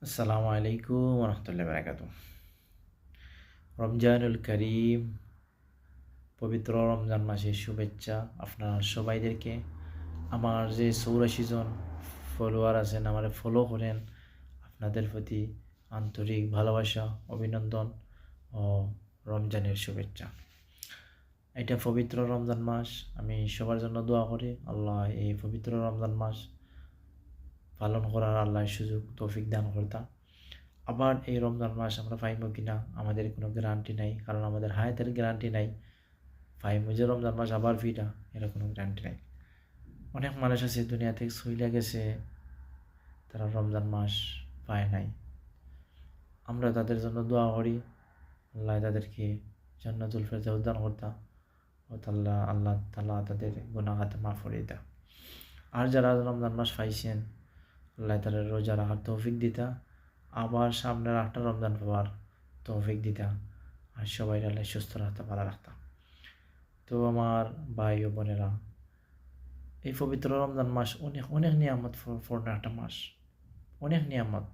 আসসালামু আলাইকুম রহমতুল্লাহ বারাকাতু। রমজানুল করিম, পবিত্র রমজান মাসের শুভেচ্ছা আপনার সবাইদেরকে। আমার যে 84 জন ফলোয়ার আছেন, আমার ফলো করেন, আপনাদের প্রতি আন্তরিক ভালোবাসা, অভিনন্দন ও রমজানের শুভেচ্ছা। এটা পবিত্র রমজান মাস, আমি সবার জন্য দোয়া করি আল্লাহ এই পবিত্র রমজান মাস পালন করার আল্লাহ সুযোগ তৌফিক দান করতা। আবার এই রমজান মাস আমরা পাইব কিনা আমাদের কোনো গ্যারান্টি নাই, কারণ আমাদের হায়াতের গ্যারান্টি নাই। পাইব যে রমজান মাস আবার ফিরা, এর কোনো গ্যারান্টি নাই। অনেক মানুষ আছে দুনিয়া থেকে চইলা গেছে, তারা রমজান মাস পায় নাই। আমরা তাদের জন্য দোয়া করি আল্লাহ তাদেরকে জান্নাতুল ফেরদাউস দান করতা ও আল্লাহ তাআলা তাদের গুনাহ খাতা মাফ করে দিতা। আর যারা রমজান মাস পাইছেন, আল্লাহ তাদের রোজা রাখার তৌফিক দিতা, আবার সামনের 8টা রমজান পাওয়ার তৌফিক দিতা, আর সবাই আল্লাহ সুস্থ রাখতা, ভালো রাখতাম। তো আমার ভাই ও বোনেরা, এই পবিত্র রমজান মাস অনেক অনেক নিয়ামত পূর্ণ একটা মাস, অনেক নিয়ামত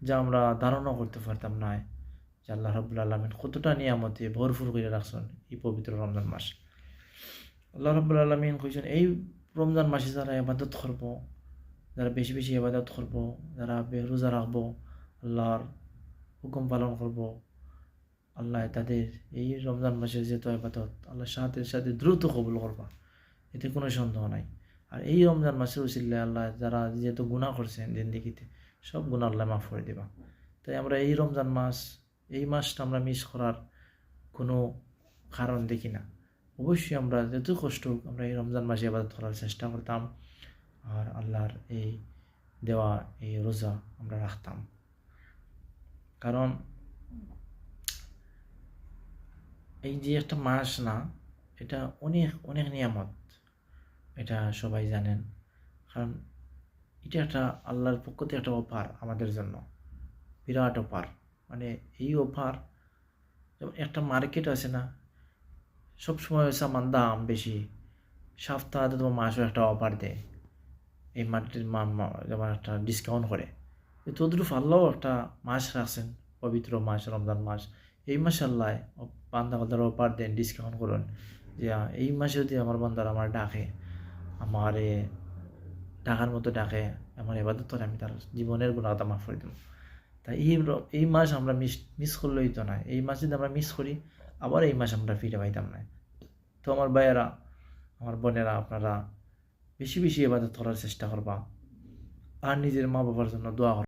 যা আমরা ধারণা করতে পারতাম না যে আল্লাহ রাব্বুল আলামিন কতটা নিয়ামতে ভরপুর করে রাখছেন এই পবিত্র রমজান মাস। আল্লাহ রাব্বুল আলামিন কইছেন এই রমজান মাসে যারা ইবাদত করব, যারা বেশি বেশি ইবাদত করব, যারা রোজা রাখবো, আল্লাহর হুকুম পালন করব, আল্লাহ তাদের এই রমজান মাসের যে ইবাদত আল্লাহ সাথে সাথে দ্রুত কবুল করবা, এতে কোনো সন্দেহ নাই। আর এই রমজান মাসের উসিলায় আল্লাহ যারা যেহেতু গুনাহ করছেন জিন্দেগিতে, সব গুনাহ আল্লাহ মাফ করে দেবা। তাই আমরা এই রমজান মাস, এই মাসটা আমরা মিস করার কোনো কারণ দেখি না। অবশ্যই আমরা যত কষ্ট হোক আমরা এই রমজান মাসে ইবাদত করার চেষ্টা করতাম, আর আল্লাহর এই দেওয়া এই রোজা আমরা রাখতাম। কারণ এই যে একটা মাস না, এটা অনেক অনেক নিয়ামত, এটা সবাই জানেন। কারণ এটা একটা আল্লাহর পক্ষ থেকে একটা অফার আমাদের জন্য, বিরাট অফার। মানে এই অফার, যেমন একটা মার্কেট আছে না, সবসময় সামান দাম বেশি, সপ্তাহে তোমার মাসও একটা অফার দেয়, এই মার্কেটের যেমন একটা ডিসকাউন্ট করে। তদ্রুপ আল্লাহও একটা মাস রাখছেন, পবিত্র মাস রমজান মাস। এই মাসে আল্লাহ বান্দা বান্দার অফার দেন, ডিসকাউন্ট করুন, যে এই মাসে যদি আমার বান্দার আমার ডাকে, আমার ডাকার মতো ডাকে, আমার ইবাদত করে, আমি তার জীবনের গুণাগতা মাফ করে দেবো। তাই এই মাস আমরা মিস করলেই তো না, এই মাস যদি আমরা মিস করি আবার এই মাস আমরা ফিরে পাইতাম না। তো আমার ভাইয়েরা, আমার বোনেরা, আপনারা বেশি বেশি ইবাদত করার চেষ্টা করবা, আর নিজের মা বাবার জন্য দোয়া